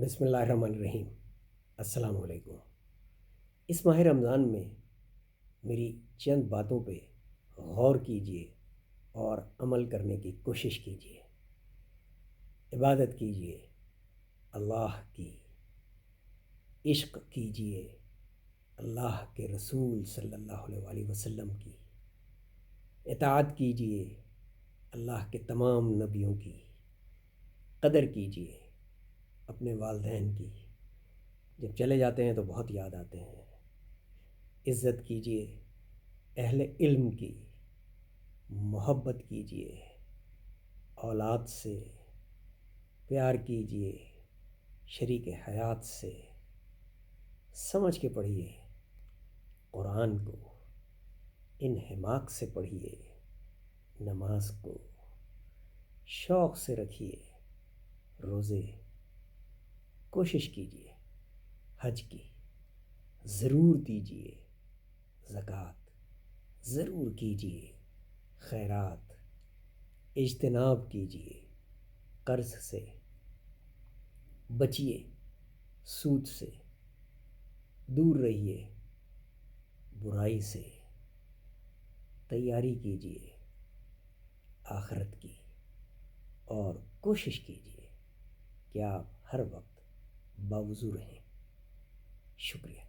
بسم اللہ الرحمن الرحیم۔ السلام علیکم۔ اس ماہ رمضان میں میری چند باتوں پہ غور کیجیے اور عمل کرنے کی کوشش کیجیے۔ عبادت کیجیے اللہ کی، عشق کیجیے اللہ کے رسول صلی اللہ علیہ وسلم کی، اطاعت کیجیے اللہ کے تمام نبیوں کی، قدر کیجیے اپنے والدین کی، جب چلے جاتے ہیں تو بہت یاد آتے ہیں۔ عزت کیجیے اہل علم کی، محبت کیجیے اولاد سے، پیار کیجیے شریک حیات سے، سمجھ کے پڑھیے قرآن کو، انہماک سے پڑھیے نماز کو، شوق سے رکھیے روزے، کوشش کیجیے حج کی، ضرور دیجیے زکوٰۃ، ضرور کیجیے خیرات، اجتناب کیجیے قرض سے، بچیے سود سے، دور رہیے برائی سے، تیاری کیجیے آخرت کی، اور کوشش کیجیے کہ آپ ہر وقت باوضو رہیں۔ شکریہ۔